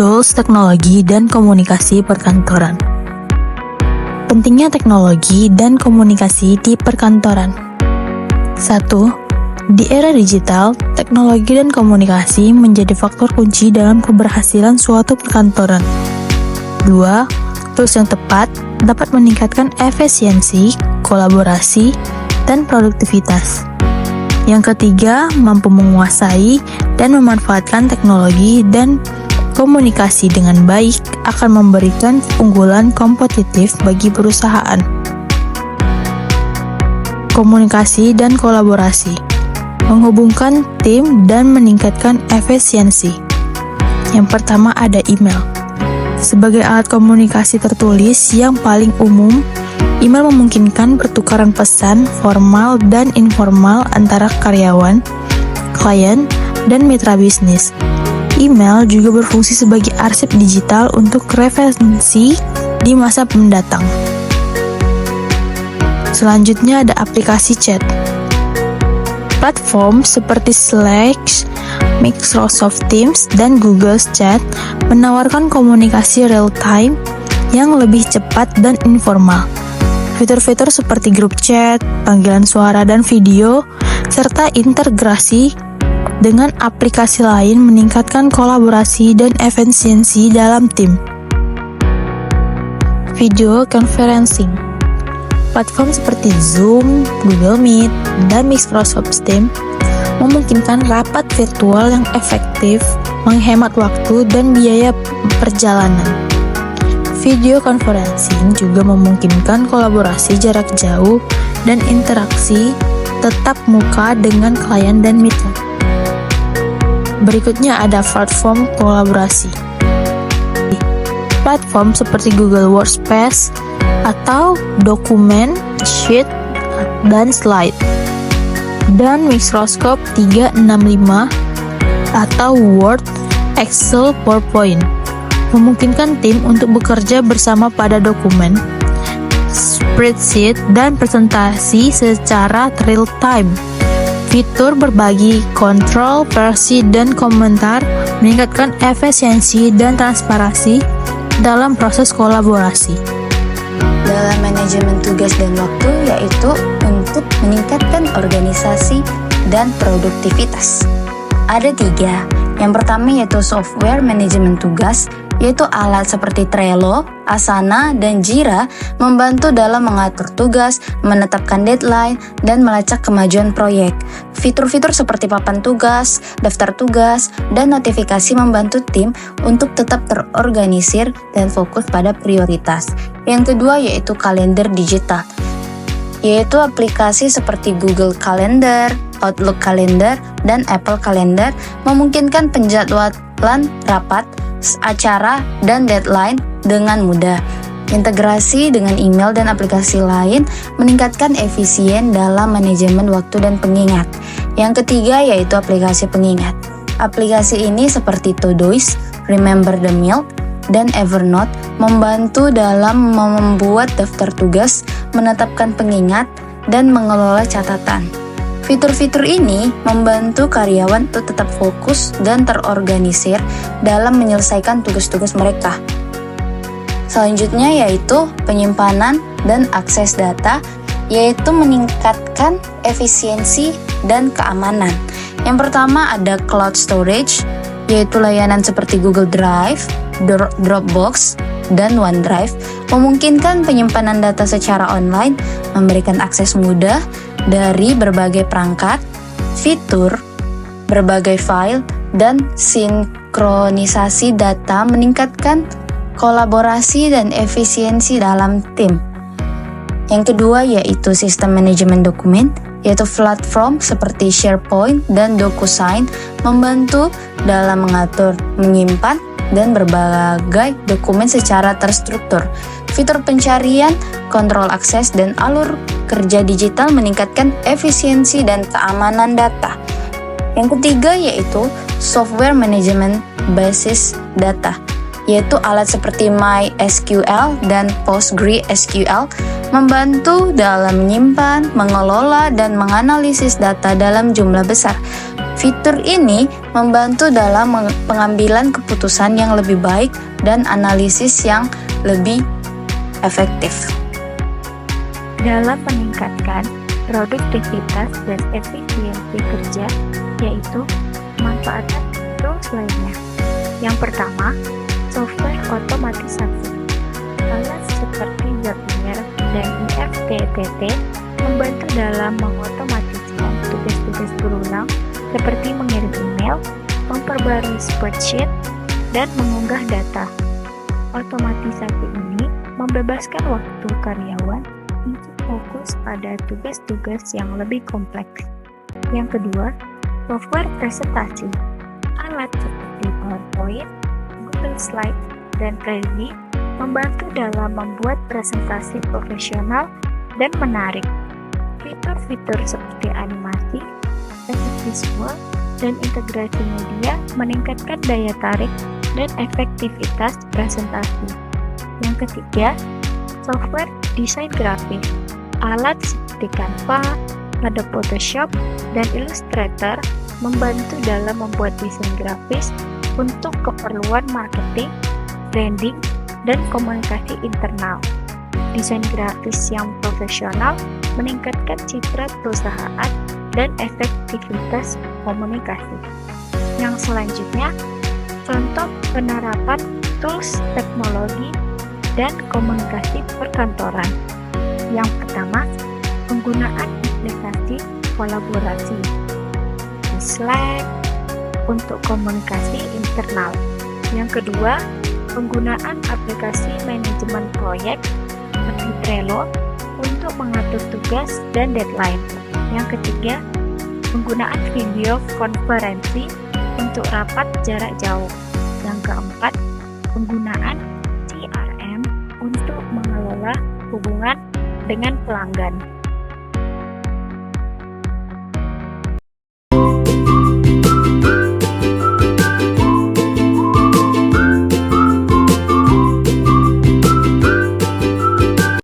Tools teknologi dan komunikasi perkantoran. Pentingnya teknologi dan komunikasi di perkantoran. 1. Di era digital, teknologi dan komunikasi menjadi faktor kunci dalam keberhasilan suatu perkantoran. 2. Tools yang tepat dapat meningkatkan efisiensi, kolaborasi, dan produktivitas. Yang ketiga, mampu menguasai dan memanfaatkan teknologi dan komunikasi dengan baik akan memberikan keunggulan kompetitif bagi perusahaan. Komunikasi dan kolaborasi menghubungkan tim dan meningkatkan efisiensi. Yang pertama ada email. Sebagai alat komunikasi tertulis yang paling umum, email memungkinkan pertukaran pesan formal dan informal antara karyawan, klien, dan mitra bisnis. Email juga berfungsi sebagai arsip digital untuk referensi di masa mendatang. Selanjutnya ada aplikasi chat. Platform seperti Slack, Microsoft Teams, dan Google Chat menawarkan komunikasi real-time yang lebih cepat dan informal. Fitur-fitur seperti grup chat, panggilan suara dan video, serta integrasi dengan aplikasi lain meningkatkan kolaborasi dan efisiensi dalam tim. Video conferencing. Platform seperti Zoom, Google Meet, dan Microsoft Teams memungkinkan rapat virtual yang efektif, menghemat waktu dan biaya perjalanan. Video conferencing juga memungkinkan kolaborasi jarak jauh dan interaksi tatap muka dengan klien dan mitra. Berikutnya ada platform kolaborasi. Platform seperti Google Workspace atau dokumen, sheet, dan slide, dan Microsoft 365 atau Word, Excel, PowerPoint memungkinkan tim untuk bekerja bersama pada dokumen, spreadsheet, dan presentasi secara real-time. Fitur berbagi kontrol, versi, dan komentar meningkatkan efisiensi dan transparansi dalam proses kolaborasi. Dalam manajemen tugas dan waktu, yaitu untuk meningkatkan organisasi dan produktivitas. Ada 3. Yang pertama yaitu software manajemen tugas, yaitu alat seperti Trello, Asana, dan Jira membantu dalam mengatur tugas, menetapkan deadline, dan melacak kemajuan proyek. Fitur-fitur seperti papan tugas, daftar tugas, dan notifikasi membantu tim untuk tetap terorganisir dan fokus pada prioritas. Yang kedua yaitu kalender digital, yaitu aplikasi seperti Google Calendar, Outlook Calendar, dan Apple Calendar memungkinkan penjadwalan rapat, acara, dan deadline dengan mudah. Integrasi dengan email dan aplikasi lain meningkatkan efisien dalam manajemen waktu dan pengingat. Yang ketiga yaitu aplikasi pengingat. Aplikasi ini seperti Todoist, Remember the Milk, dan Evernote membantu dalam membuat daftar tugas, menetapkan pengingat, dan mengelola catatan. Fitur-fitur ini membantu karyawan untuk tetap fokus dan terorganisir dalam menyelesaikan tugas-tugas mereka. Selanjutnya yaitu penyimpanan dan akses data, yaitu meningkatkan efisiensi dan keamanan. Yang pertama ada cloud storage, yaitu layanan seperti Google Drive, Dropbox, dan OneDrive memungkinkan penyimpanan data secara online, memberikan akses mudah dari berbagai perangkat, fitur, berbagai file, dan sinkronisasi data meningkatkan kolaborasi dan efisiensi dalam tim. Yang kedua yaitu sistem manajemen dokumen, yaitu platform seperti SharePoint dan DocuSign membantu dalam mengatur, menyimpan, dan berbagai dokumen secara terstruktur. Fitur pencarian, kontrol akses, dan alur kerja digital meningkatkan efisiensi dan keamanan data. Yang ketiga yaitu software management basis data, yaitu alat seperti MySQL dan PostgreSQL membantu dalam menyimpan, mengelola, dan menganalisis data dalam jumlah besar. Fitur ini membantu dalam pengambilan keputusan yang lebih baik dan analisis yang lebih efektif. Dalam meningkatkan produktivitas dan efisiensi kerja, yaitu pemanfaatan tools lainnya. Yang pertama, software otomatisasi. Alat seperti Zapier dan IFTTT membantu dalam mengotomatiskan tugas-tugas berulang seperti mengirim email, memperbarui spreadsheet, dan mengunggah data. Otomatisasi ini membebaskan waktu karyawan untuk fokus pada tugas-tugas yang lebih kompleks. Yang kedua, software presentasi. Alat seperti PowerPoint, Google Slides, dan Prezi membantu dalam membuat presentasi profesional dan menarik. Fitur-fitur seperti animasi, efek visual, dan integrasi media meningkatkan daya tarik dan efektivitas presentasi. Yang ketiga, software desain grafis. Alat seperti Canva, Adobe Photoshop, dan Illustrator membantu dalam membuat desain grafis untuk keperluan marketing, branding, dan komunikasi internal. Desain grafis yang profesional meningkatkan citra perusahaan dan efektivitas komunikasi. Yang selanjutnya, contoh penerapan tools teknologi dan komunikasi perkantoran. Yang pertama, penggunaan aplikasi kolaborasi di Slack untuk komunikasi internal. Yang kedua, penggunaan aplikasi manajemen proyek seperti Trello untuk mengatur tugas dan deadline. Yang ketiga, penggunaan video konferensi untuk rapat jarak jauh. Yang keempat, penggunaan CRM untuk mengelola hubungan dengan pelanggan.